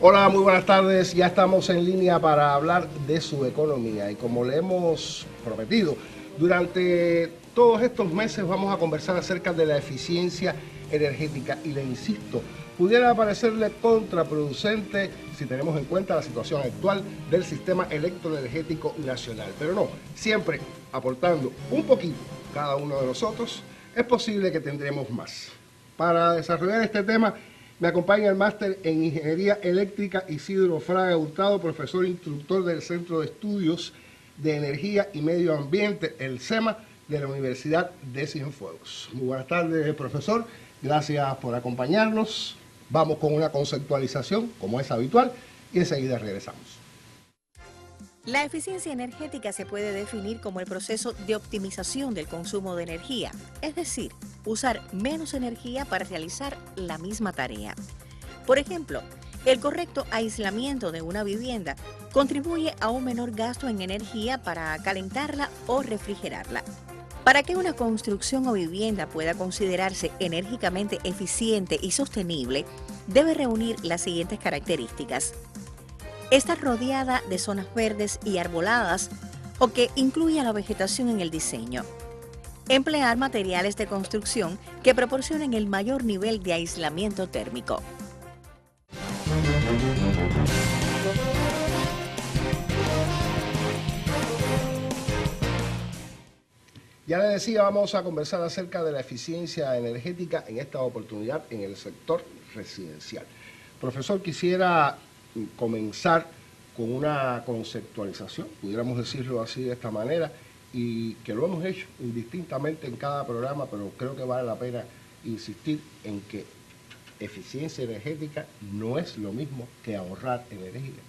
Hola, muy buenas tardes. Ya estamos en línea para hablar de su economía y como le hemos prometido, durante todos estos meses vamos a conversar acerca de la eficiencia energética y le insisto, pudiera parecerle contraproducente si tenemos en cuenta la situación actual del sistema electroenergético nacional, pero no, siempre aportando un poquito cada uno de nosotros, es posible que tendremos más. Para desarrollar este tema, me acompaña el máster en Ingeniería Eléctrica Isidro Fraga Hurtado, profesor instructor del Centro de Estudios de Energía y Medio Ambiente, el CEMA, de la Universidad de Cienfuegos. Muy buenas tardes, profesor. Gracias por acompañarnos. Vamos con una conceptualización, como es habitual, y enseguida regresamos. La eficiencia energética se puede definir como el proceso de optimización del consumo de energía, es decir, usar menos energía para realizar la misma tarea. Por ejemplo, el correcto aislamiento de una vivienda contribuye a un menor gasto en energía para calentarla o refrigerarla. Para que una construcción o vivienda pueda considerarse enérgicamente eficiente y sostenible, debe reunir las siguientes características: estar rodeada de zonas verdes y arboladas o que incluya la vegetación en el diseño. Emplear materiales de construcción que proporcionen el mayor nivel de aislamiento térmico. Ya le decía, vamos a conversar acerca de la eficiencia energética en esta oportunidad en el sector residencial. Profesor, quisiera comenzar con una conceptualización, pudiéramos decirlo así de esta manera, y que lo hemos hecho indistintamente en cada programa, pero creo que vale la pena insistir en que eficiencia energética no es lo mismo que ahorrar energía.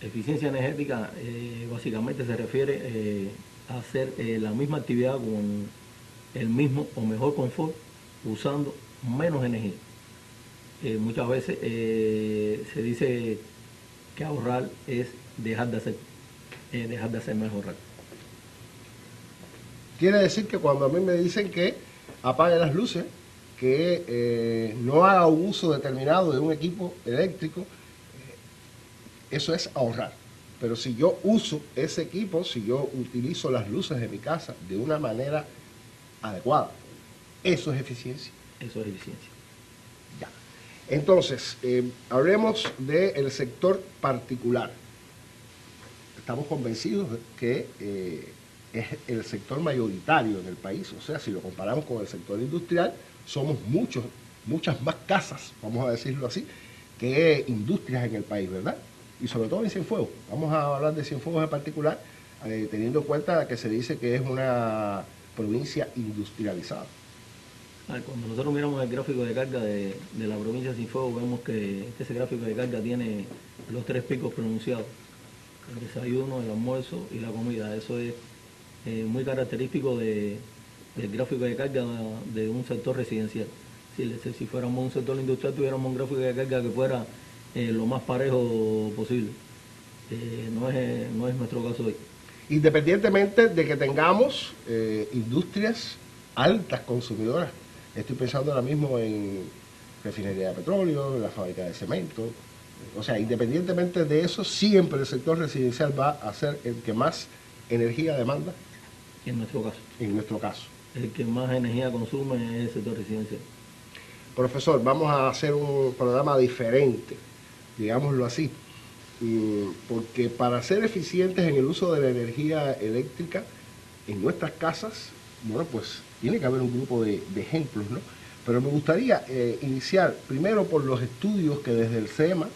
Eficiencia energética básicamente se refiere a hacer la misma actividad con el mismo o mejor confort usando menos energía. Muchas veces se dice que ahorrar es dejar de hacer no es ahorrar. Quiere decir que cuando a mí me dicen que apague las luces, que no haga un uso determinado de un equipo eléctrico, eso es ahorrar. Pero si yo uso ese equipo, si yo utilizo las luces de mi casa de una manera adecuada, eso es eficiencia. Eso es eficiencia. Ya. Entonces, hablemos del sector particular. Estamos convencidos de que es el sector mayoritario en el país. O sea, si lo comparamos con el sector industrial, somos muchas más casas, vamos a decirlo así, que industrias en el país, ¿verdad? Y sobre todo en Cienfuegos. Vamos a hablar de Cienfuegos en particular, teniendo en cuenta que se dice que es una provincia industrializada. Cuando nosotros miramos el gráfico de carga de la provincia de Cienfuegos, vemos que ese gráfico de carga tiene los 3 picos pronunciados: el desayuno, el almuerzo y la comida. Eso es muy característico del gráfico de carga de un sector residencial. Si fuéramos un sector industrial, tuviéramos un gráfico de carga que fuera lo más parejo posible. No es nuestro caso hoy. Independientemente de que tengamos industrias altas consumidoras, estoy pensando ahora mismo en refinería de petróleo, en la fábrica de cemento, o sea, independientemente de eso, siempre el sector residencial va a ser el que más energía demanda. En nuestro caso. En nuestro caso. El que más energía consume es el sector residencial. Profesor, vamos a hacer un programa diferente, digámoslo así, porque para ser eficientes en el uso de la energía eléctrica en nuestras casas, bueno, pues tiene que haber un grupo de ejemplos, ¿no? Pero me gustaría iniciar primero por los estudios que desde el CEMA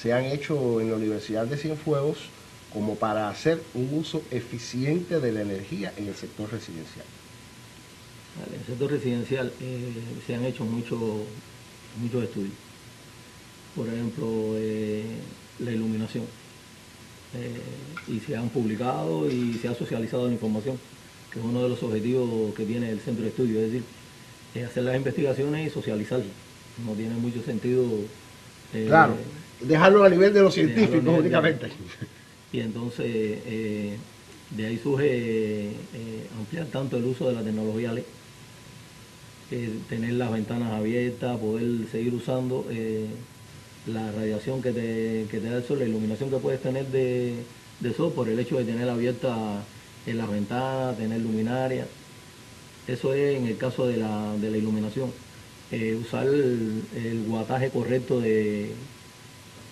se han hecho en la Universidad de Cienfuegos como para hacer un uso eficiente de la energía en el sector residencial. En el sector residencial se han hecho muchos estudios. Por ejemplo, la iluminación. y se han publicado y se ha socializado la información, que es uno de los objetivos que tiene el centro de estudio, es decir, hacer las investigaciones y socializarlas. No tiene mucho sentido Claro, dejarlo a nivel de los científicos nivel únicamente. y entonces de ahí surge ampliar tanto el uso de la tecnología LED, tener las ventanas abiertas, poder seguir usando la radiación que te da el sol, la iluminación que puedes tener de sol por el hecho de tener abierta en las ventanas, tener luminaria. Eso es en el caso de la iluminación. Usar el guataje correcto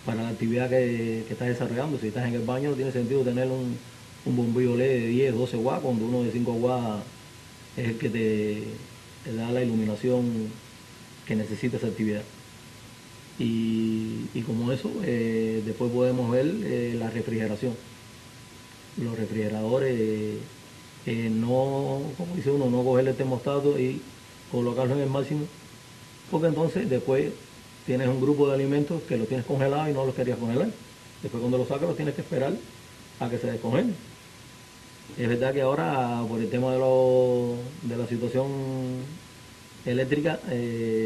para la actividad que estás desarrollando. Si estás en el baño, no tiene sentido tener un bombillo LED de 10, 12 watts, cuando uno de 5 watts es el que te da la iluminación que necesita esa actividad. Y como eso, después podemos ver la refrigeración. Los refrigeradores, no, como dice uno, no coger el termostato y colocarlo en el máximo, porque entonces después tienes un grupo de alimentos que los tienes congelados y no los querías congelar. Después cuando los sacas los tienes que esperar a que se descongelen. Es verdad que ahora por el tema de la situación eléctrica,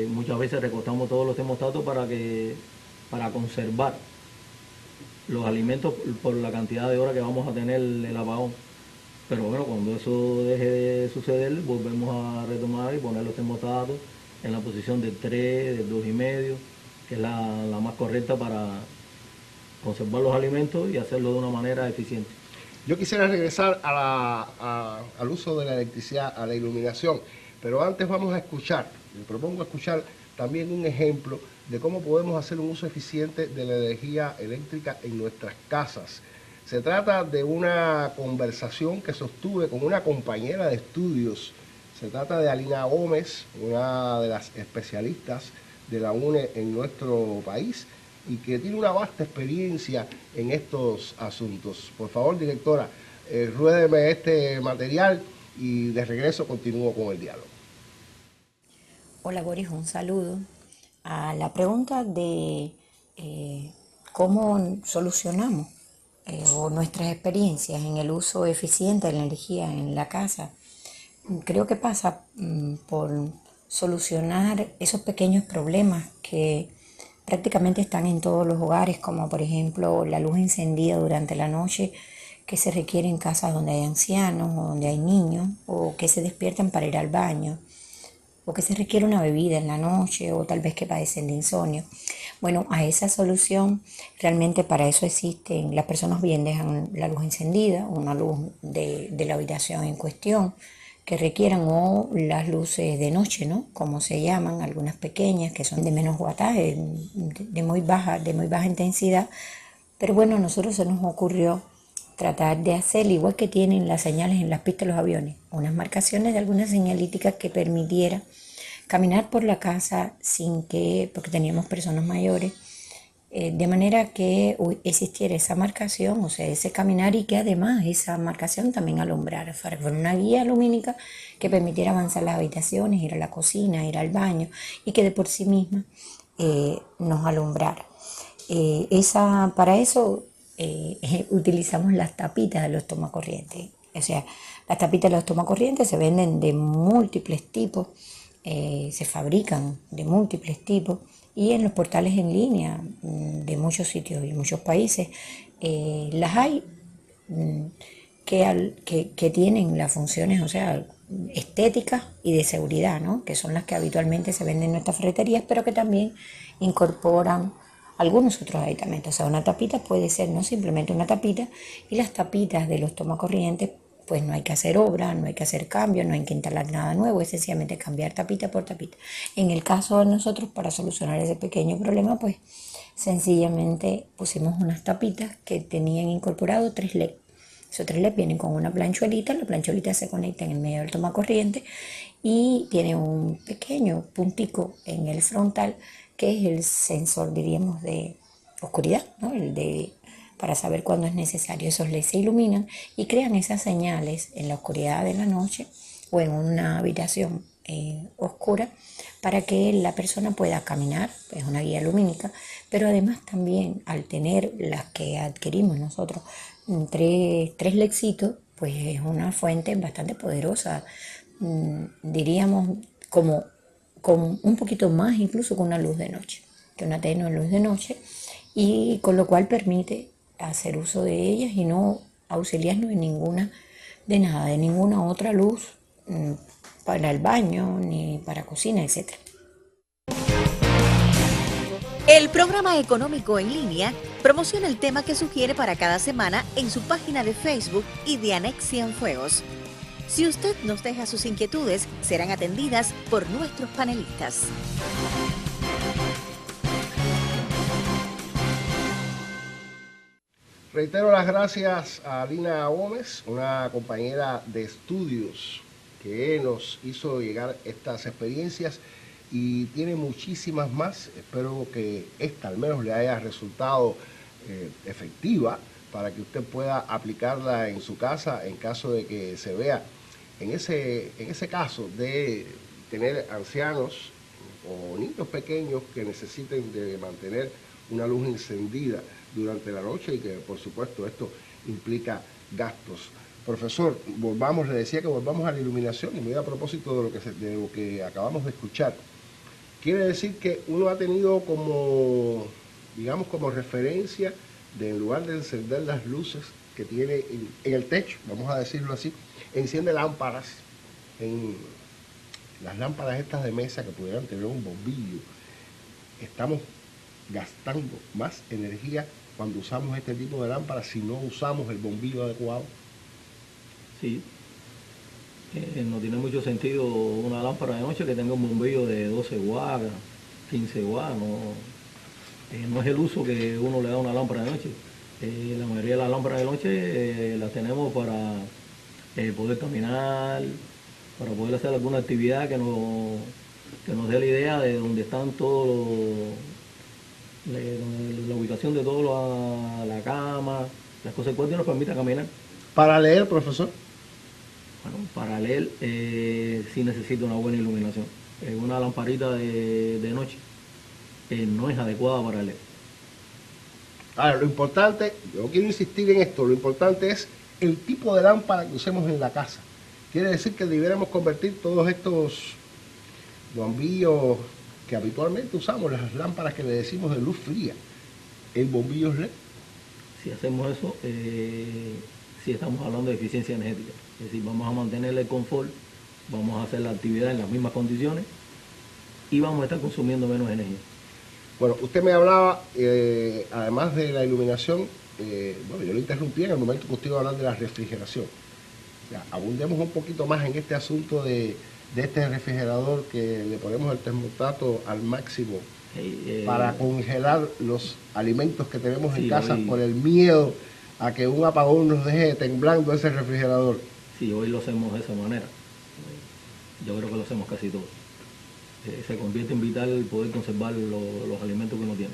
muchas veces recortamos todos los termostatos para conservar los alimentos por la cantidad de horas que vamos a tener el apagón. Pero bueno, cuando eso deje de suceder, volvemos a retomar y poner los termostatos en la posición del 3, del 2,5, que es la más correcta para conservar los alimentos y hacerlo de una manera eficiente. Yo quisiera regresar al uso de la electricidad, a la iluminación, pero antes vamos a escuchar, me propongo escuchar también un ejemplo de cómo podemos hacer un uso eficiente de la energía eléctrica en nuestras casas. Se trata de una conversación que sostuve con una compañera de estudios. Se trata de Alina Gómez, una de las especialistas de la UNE en nuestro país y que tiene una vasta experiencia en estos asuntos. Por favor, directora, ruédeme este material y de regreso continúo con el diálogo. Hola Boris, un saludo. A la pregunta de cómo solucionamos o nuestras experiencias en el uso eficiente de la energía en la casa, creo que pasa por solucionar esos pequeños problemas que prácticamente están en todos los hogares, como por ejemplo la luz encendida durante la noche que se requiere en casas donde hay ancianos o donde hay niños o que se despiertan para ir al baño, o que se requiere una bebida en la noche, o tal vez que padecen de insomnio. Bueno, a esa solución, realmente para eso existen, las personas bien dejan la luz encendida, una luz de la habitación en cuestión, que requieran, o las luces de noche, ¿no? Como se llaman, algunas pequeñas, que son de menos wattaje, de muy baja intensidad. Pero bueno, a nosotros se nos ocurrió tratar de hacer, igual que tienen las señales en las pistas de los aviones, unas marcaciones de algunas señalíticas que permitiera caminar por la casa sin que, porque teníamos personas mayores, de manera que existiera esa marcación, o sea, ese caminar, y que además esa marcación también alumbrara, fuera una guía lumínica que permitiera avanzar las habitaciones, ir a la cocina, ir al baño, y que de por sí misma nos alumbrara. Para eso utilizamos las tapitas de los tomacorrientes. O sea, las tapitas de los tomacorrientes se venden de múltiples tipos, se fabrican de múltiples tipos, y en los portales en línea de muchos sitios y muchos países las hay que tienen las funciones, o sea, estéticas y de seguridad, ¿no? Que son las que habitualmente se venden en nuestras ferreterías, pero que también incorporan algunos otros aditamentos. O sea, una tapita puede ser no simplemente una tapita, y las tapitas de los tomacorrientes, pues no hay que hacer obra, no hay que hacer cambios, no hay que instalar nada nuevo, es sencillamente cambiar tapita por tapita. En el caso de nosotros, para solucionar ese pequeño problema, pues sencillamente pusimos unas tapitas que tenían incorporado 3 LED. Esos 3 LED vienen con una planchuelita, la planchuelita se conecta en el medio del tomacorriente y tiene un pequeño puntico en el frontal que es el sensor, diríamos, de oscuridad, ¿no? Para saber cuándo es necesario. Esos LEDs se iluminan y crean esas señales en la oscuridad de la noche o en una habitación oscura para que la persona pueda caminar, es una guía lumínica, pero además también al tener las que adquirimos nosotros, tres lexitos, pues es una fuente bastante poderosa, diríamos como con un poquito más incluso que una luz de noche, que una tenue luz de noche, y con lo cual permite hacer uso de ellas y no auxiliarnos en ninguna de nada, de ninguna otra luz para el baño ni para cocina, etc. El programa económico en línea promociona el tema que sugiere para cada semana en su página de Facebook y de Anex Cienfuegos. Si usted nos deja sus inquietudes, serán atendidas por nuestros panelistas. Reitero las gracias a Lina Gómez, una compañera de estudios que nos hizo llegar estas experiencias y tiene muchísimas más. Espero que esta al menos le haya resultado efectiva para que usted pueda aplicarla en su casa en caso de que se vea en ese caso de tener ancianos o niños pequeños que necesiten de mantener una luz encendida durante la noche y que por supuesto esto implica gastos. Profesor, le decía que volvamos a la iluminación y muy a propósito de lo que acabamos de escuchar. Quiere decir que uno ha tenido como, digamos, como referencia de en lugar de encender las luces que tiene en el techo, vamos a decirlo así, enciende lámparas, en las lámparas estas de mesa que pudieran tener un bombillo. Estamos gastando más energía cuando usamos este tipo de lámparas si no usamos el bombillo adecuado. Sí, no tiene mucho sentido una lámpara de noche que tenga un bombillo de 12 watts, 15 watts, no es el uso que uno le da a una lámpara de noche. La mayoría de las lámparas de noche las tenemos para poder caminar, para poder hacer alguna actividad que nos dé la idea de dónde están todos la ubicación de todo, la cama, las cosas que nos permita caminar. Para leer, profesor. Bueno, para leer sí necesita una buena iluminación. Una lamparita de noche no es adecuada para leer. Ahora, lo importante, yo quiero insistir en esto, lo importante es el tipo de lámpara que usemos en la casa. Quiere decir que debiéramos convertir todos estos bombillos que habitualmente usamos, las lámparas que le decimos de luz fría, en bombillos LED. Si hacemos eso, sí estamos hablando de eficiencia energética. Es decir, vamos a mantener el confort, vamos a hacer la actividad en las mismas condiciones y vamos a estar consumiendo menos energía. Bueno, usted me hablaba, además de la iluminación, bueno, yo lo interrumpí en el momento que usted iba a hablar de la refrigeración. Ya, abundemos un poquito más en este asunto de este refrigerador que le ponemos el termostato al máximo para congelar los alimentos que tenemos en casa por el miedo a que un apagón nos deje temblando ese refrigerador. Sí, hoy lo hacemos de esa manera. Yo creo que lo hacemos casi todos. Se convierte en vital el poder conservar los alimentos que uno tiene.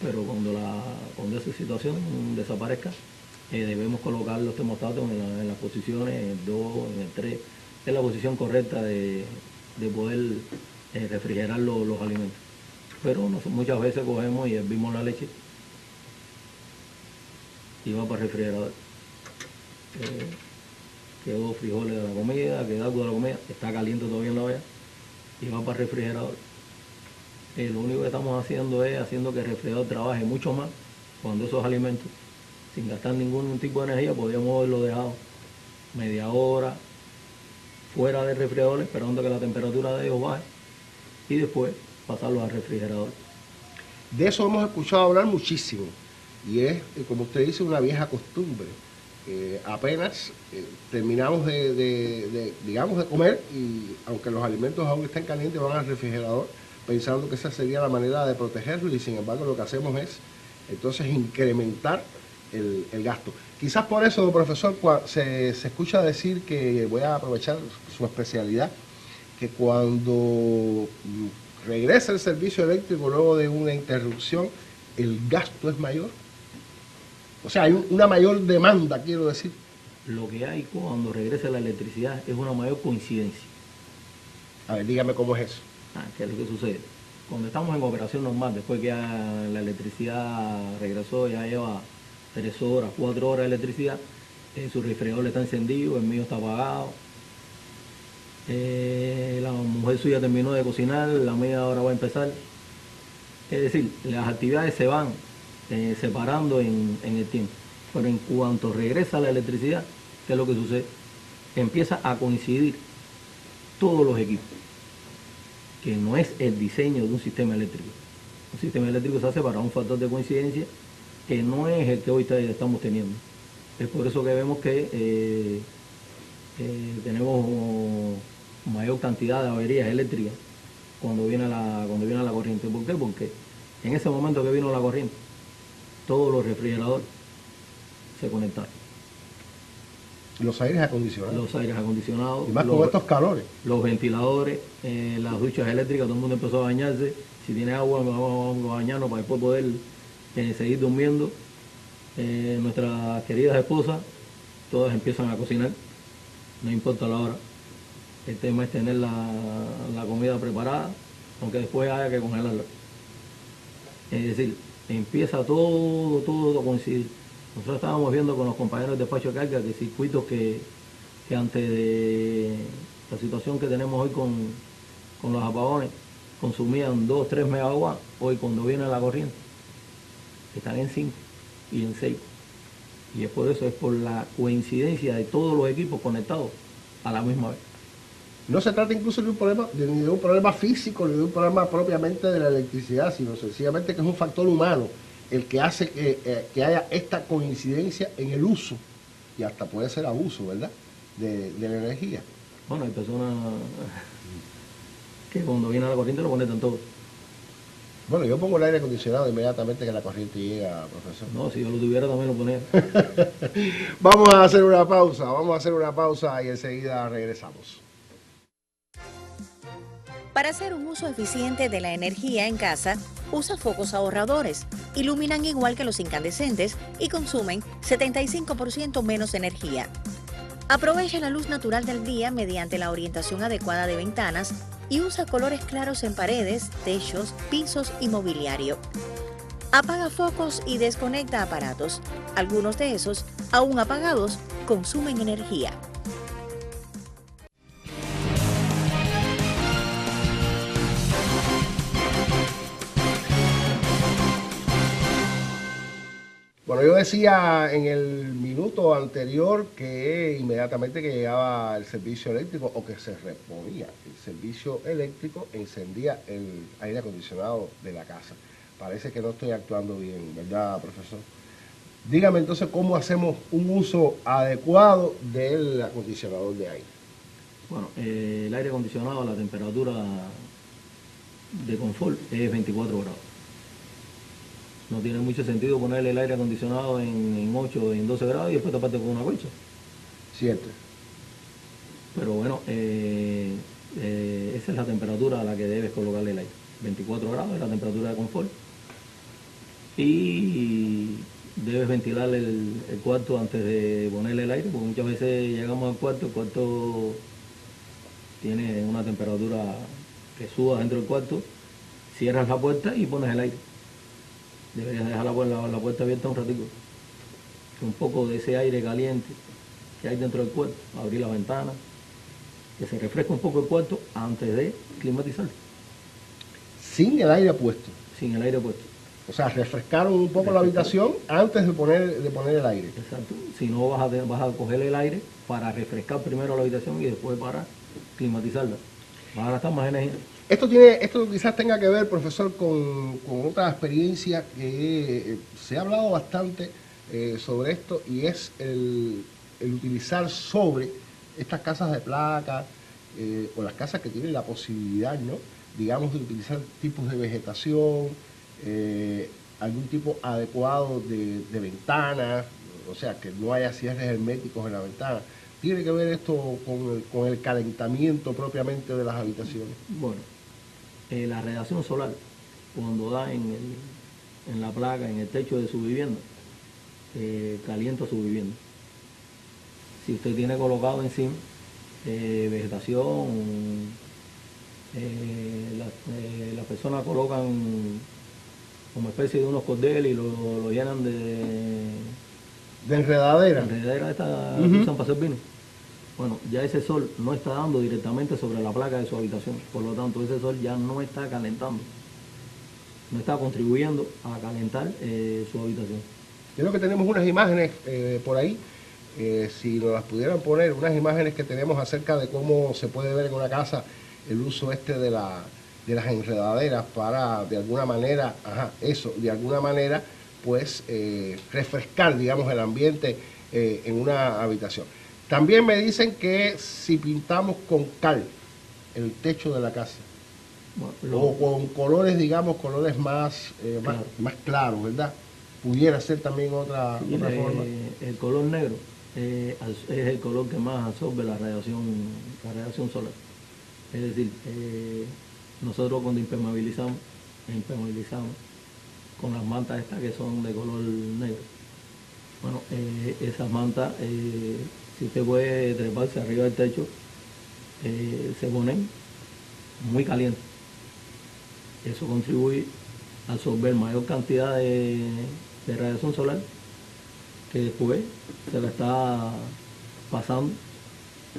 Pero cuando esa situación desaparezca, debemos colocar los termostatos en las posiciones, en el 2, en el 3, es la posición correcta de poder refrigerar los alimentos. Pero muchas veces cogemos y hervimos la leche y va para el refrigerador. Quedó frijoles de la comida, quedó agua de la comida, está caliente todavía en la olla y va para el refrigerador. Lo único que estamos haciendo es haciendo que el refrigerador trabaje mucho más cuando esos alimentos, sin gastar ningún tipo de energía, podríamos haberlo dejado media hora fuera del refrigerador esperando que la temperatura de ellos baje y después pasarlos al refrigerador. De eso hemos escuchado hablar muchísimo y es, como usted dice, una vieja costumbre. Apenas terminamos digamos, de comer y aunque los alimentos aún estén calientes van al refrigerador pensando que esa sería la manera de protegerlos y sin embargo lo que hacemos es entonces incrementar el gasto. Quizás por eso, profesor, se escucha decir que, voy a aprovechar su especialidad, que cuando regresa el servicio eléctrico luego de una interrupción, el gasto es mayor. O sea, hay una mayor demanda, quiero decir. Lo que hay cuando regresa la electricidad es una mayor coincidencia. A ver, dígame cómo es eso. ¿Qué es lo que sucede? Cuando estamos en operación normal, después que ya la electricidad regresó, ya lleva 3 horas, 4 horas de electricidad, su refrigerador está encendido, el mío está apagado. La mujer suya terminó de cocinar, la mía ahora va a empezar. Es decir, las actividades se van separando en el tiempo. Pero en cuanto regresa la electricidad, ¿qué es lo que sucede? Empieza a coincidir todos los equipos, que no es el diseño de un sistema eléctrico. Un sistema eléctrico se hace para un factor de coincidencia que no es el que hoy estamos teniendo. Es por eso que vemos que tenemos mayor cantidad de averías eléctricas cuando viene la corriente. ¿Por qué? Porque en ese momento que vino la corriente, todos los refrigeradores se conectaron. Los aires acondicionados. Los aires acondicionados. Y más con estos calores. Los ventiladores, las duchas eléctricas, todo el mundo empezó a bañarse. Si tiene agua, vamos a bañarnos para después poder seguir durmiendo. Nuestras queridas esposas, todas empiezan a cocinar, no importa la hora. El tema es tener la comida preparada, aunque después haya que congelarla. Es decir, empieza todo a coincidir. Nosotros estábamos viendo con los compañeros de despacho de carga que circuitos que antes de la situación que tenemos hoy con los apagones, consumían 2, 3 megawatts, hoy cuando viene la corriente, están en 5 y en 6. Y es por eso, es por la coincidencia de todos los equipos conectados a la misma vez. No se trata incluso ni de un problema físico, ni de un problema propiamente de la electricidad, sino sencillamente que es un factor humano el que hace que haya esta coincidencia en el uso, y hasta puede ser abuso, ¿verdad?, de la energía. Bueno, hay personas que cuando viene la corriente lo conectan todo. Bueno, yo pongo el aire acondicionado inmediatamente que la corriente llega, profesor. No, si yo lo tuviera también lo ponía. Vamos a hacer una pausa y enseguida regresamos. Para hacer un uso eficiente de la energía en casa, usa focos ahorradores. Iluminan igual que los incandescentes y consumen 75% menos energía. Aprovecha la luz natural del día mediante la orientación adecuada de ventanas y usa colores claros en paredes, techos, pisos y mobiliario. Apaga focos y desconecta aparatos. Algunos de esos, aún apagados, consumen energía. Bueno, yo decía en el minuto anterior que inmediatamente que llegaba el servicio eléctrico o que se reponía el servicio eléctrico, encendía el aire acondicionado de la casa. Parece que no estoy actuando bien, ¿verdad, profesor? Dígame entonces cómo hacemos un uso adecuado del acondicionador de aire. Bueno, el aire acondicionado, la temperatura de confort es 24 grados. No tiene mucho sentido ponerle el aire acondicionado en 8 o en 12 grados y después taparte con una colcha. Cierto. Pero bueno, esa es la temperatura a la que debes colocarle el aire. 24 grados es la temperatura de confort. Y debes ventilar el cuarto antes de ponerle el aire, porque muchas veces llegamos al cuarto, el cuarto tiene una temperatura que suba dentro del cuarto, cierras la puerta y pones el aire. Deberías dejar la puerta abierta un ratito, que un poco de ese aire caliente que hay dentro del cuarto, abrir la ventana, que se refresque un poco el cuarto antes de climatizarlo. Sin el aire puesto. Sin el aire puesto. O sea, refrescaron un poco la habitación antes de poner el aire. Exacto. Si no, vas a coger el aire para refrescar primero la habitación y después para climatizarla. Vas a gastar más energía. Esto quizás tenga que ver, profesor, con otra experiencia que se ha hablado bastante sobre esto, y es el utilizar sobre estas casas de placa o las casas que tienen la posibilidad, ¿no?, digamos, de utilizar tipos de vegetación, algún tipo adecuado de ventanas, o sea, que no haya cierres herméticos en la ventana. ¿Tiene que ver esto con el calentamiento propiamente de las habitaciones? Bueno, la radiación solar, cuando da en la placa, en el techo de su vivienda, calienta su vivienda. Si usted tiene colocado encima vegetación Las personas colocan como especie de unos cordeles y lo llenan De enredadera. enredadera esta que usan para hacer vino. Bueno, ya ese sol no está dando directamente sobre la placa de su habitación, por lo tanto ese sol ya no está calentando, no está contribuyendo a calentar su habitación. Yo creo que tenemos unas imágenes por ahí, si nos las pudieran poner, unas imágenes que tenemos acerca de cómo se puede ver en una casa el uso de las enredaderas para de alguna manera, de alguna manera pues refrescar, digamos, el ambiente en una habitación. También me dicen que si pintamos con cal el techo de la casa, Bueno, o con colores, digamos, colores más claros, ¿verdad? Pudiera ser también otra forma. El color negro es el color que más absorbe la radiación solar. Es decir, nosotros cuando impermeabilizamos con las mantas estas que son de color negro. Bueno, esas mantas, si usted puede treparse arriba del techo, se ponen muy calientes. Eso contribuye a absorber mayor cantidad de radiación solar que después se la está pasando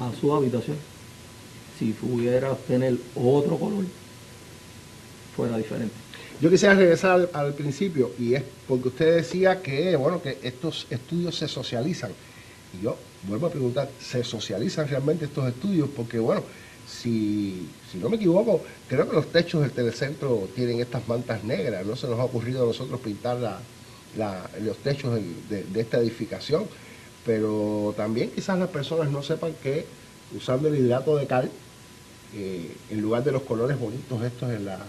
a su habitación. Si pudiera tener otro color, fuera diferente. Yo quisiera regresar al principio, y es porque usted decía que, bueno, que estos estudios se socializan. Y yo vuelvo a preguntar, ¿se socializan realmente estos estudios? Porque, bueno, si no me equivoco, creo que los techos del telecentro tienen estas mantas negras. No se nos ha ocurrido a nosotros pintar los techos de esta edificación. Pero también quizás las personas no sepan que usando el hidrato de cal, en lugar de los colores bonitos estos en las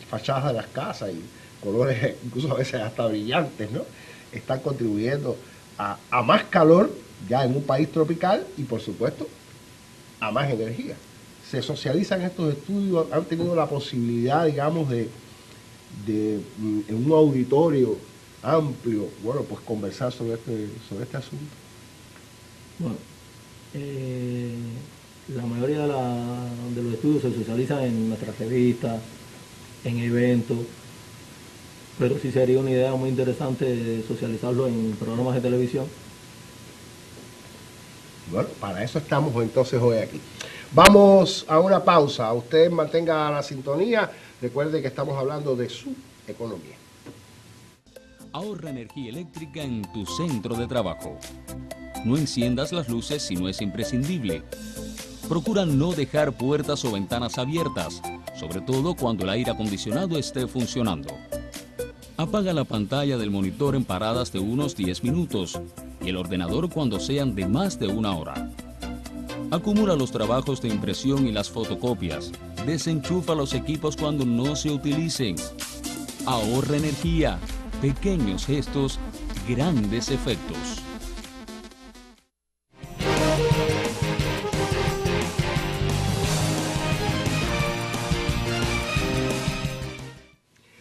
fachadas de las casas y colores incluso a veces hasta brillantes, ¿no? Están contribuyendo a más calor ya en un país tropical y por supuesto a más energía. Se socializan estos estudios, han tenido la posibilidad, digamos, de en un auditorio amplio, bueno, pues conversar sobre este asunto. Bueno, la mayoría de los estudios se socializan en nuestras revistas, en eventos, pero sí sería una idea muy interesante socializarlo en programas de televisión. Bueno, para eso estamos entonces hoy aquí. Vamos a una pausa. Usted mantenga la sintonía. Recuerde que estamos hablando de su economía. Ahorra energía eléctrica en tu centro de trabajo. No enciendas las luces si no es imprescindible. Procura no dejar puertas o ventanas abiertas, sobre todo cuando el aire acondicionado esté funcionando. Apaga la pantalla del monitor en paradas de unos 10 minutos y el ordenador cuando sean de más de una hora. Acumula los trabajos de impresión y las fotocopias. Desenchufa los equipos cuando no se utilicen. Ahorra energía. Pequeños gestos, grandes efectos.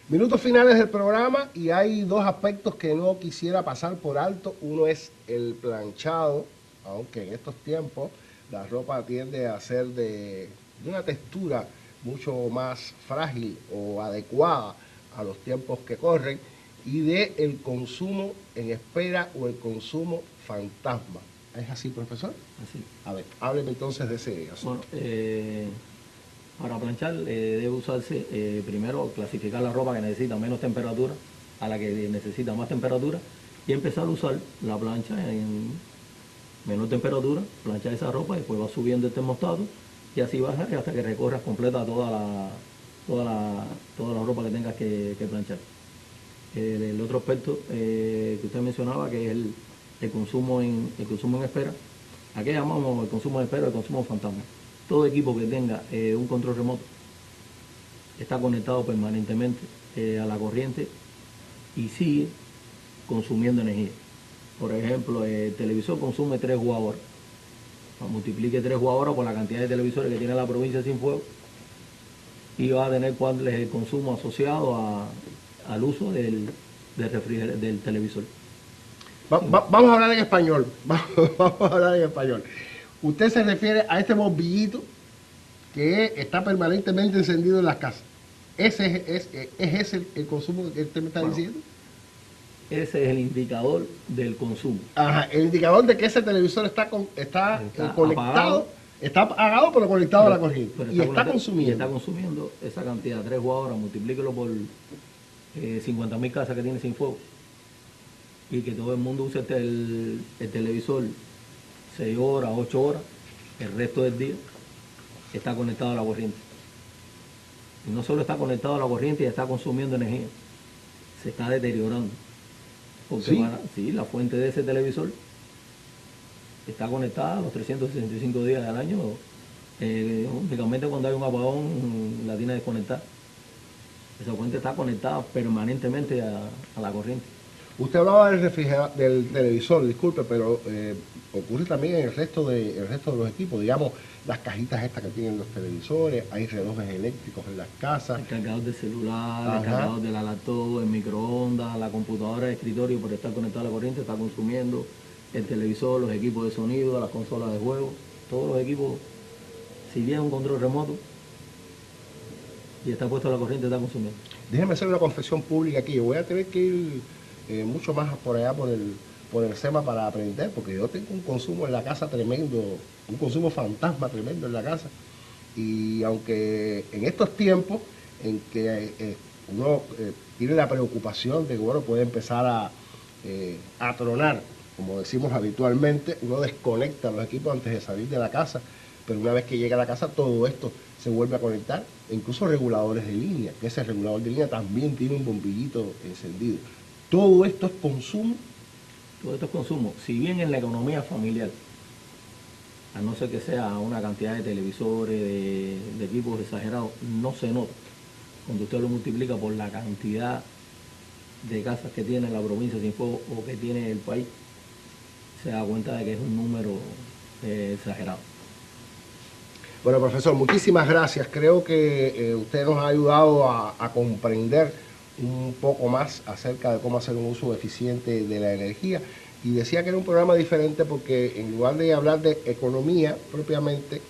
Minutos finales del programa y hay dos aspectos que no quisiera pasar por alto. Uno es el planchado, aunque en estos tiempos la ropa tiende a ser de una textura mucho más frágil o adecuada a los tiempos que corren, y de el consumo en espera o el consumo fantasma. ¿Es así, profesor? Así. A ver, hábleme entonces de ese asunto. Bueno, para planchar debe usarse primero clasificar la ropa que necesita menos temperatura a la que necesita más temperatura y empezar a usar la plancha en menor temperatura, planchar esa ropa y después va subiendo el termostato y así baja hasta que recorras completa toda la ropa que tengas que planchar. El otro aspecto que usted mencionaba, que es el consumo en espera. ¿A qué llamamos el consumo en espera? El consumo fantasma. Todo equipo que tenga un control remoto está conectado permanentemente a la corriente y sigue consumiendo energía. Por ejemplo, el televisor consume 3 jugadoras. Multiplique 3 jugadoras por la cantidad de televisores que tiene la provincia de Cienfuegos y va a tener cuál es el consumo asociado al uso del televisor. Vamos a hablar en español. Vamos a hablar en español. Usted se refiere a este bombillito que está permanentemente encendido en las casas. ¿Ese es el consumo que usted me está diciendo? Ese es el indicador del consumo. Ajá, el indicador de que ese televisor está conectado, apagado, está apagado pero conectado a la corriente. pero Y está conectado, consumiendo. y está consumiendo esa cantidad, 3 horas, multiplíquelo por 50.000 casas que tiene sin fuego. Y que todo el mundo use el televisor 6 horas, 8 horas, el resto del día está conectado a la corriente. Y no solo está conectado a la corriente y está consumiendo energía, se está deteriorando. Porque ¿Sí? La fuente de ese televisor está conectada a los 365 días del año. Únicamente cuando hay un apagón la tiene desconectada. Esa fuente está conectada permanentemente a la corriente. Usted hablaba del televisor, disculpe, pero ocurre también en el resto de los equipos, digamos, las cajitas estas que tienen los televisores, hay relojes eléctricos en las casas. El cargador del celular, el Ajá. cargador de la laptop, el microondas, la computadora de escritorio por estar conectada a la corriente está consumiendo, el televisor, los equipos de sonido, las consolas de juego, todos los equipos, si bien un control remoto y está puesto a la corriente, está consumiendo. Déjeme hacer una confesión pública aquí, yo voy a tener que ir mucho más por allá por el SEMA para aprender, porque yo tengo un consumo en la casa tremendo, un consumo fantasma tremendo en la casa. Y aunque en estos tiempos en que uno tiene la preocupación de que bueno, puede empezar a tronar, como decimos habitualmente, uno desconecta los equipos antes de salir de la casa, pero una vez que llega a la casa todo esto se vuelve a conectar, e incluso reguladores de línea, que ese regulador de línea también tiene un bombillito encendido. Todo esto es consumo. Todo esto es consumo. Si bien en la economía familiar, a no ser que sea una cantidad de televisores, de equipos exagerados, no se nota. Cuando usted lo multiplica por la cantidad de casas que tiene la provincia sin fuego o que tiene el país, se da cuenta de que es un número exagerado. Bueno, profesor, muchísimas gracias. Creo que usted nos ha ayudado a comprender un poco más acerca de cómo hacer un uso eficiente de la energía. Y decía que era un programa diferente porque en lugar de hablar de economía propiamente,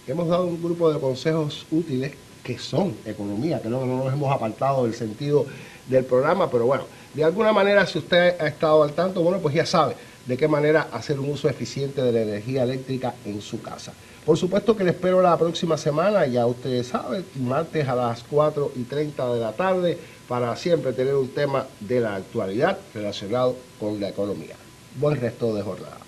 hemos dado un grupo de consejos útiles que son economía, que no nos hemos apartado del sentido del programa, pero bueno, de alguna manera si usted ha estado al tanto, bueno, pues ya sabe de qué manera hacer un uso eficiente de la energía eléctrica en su casa. Por supuesto que le espero la próxima semana, ya ustedes saben, martes a las 4:30 de la tarde, para siempre tener un tema de la actualidad relacionado con la economía. Buen resto de jornada.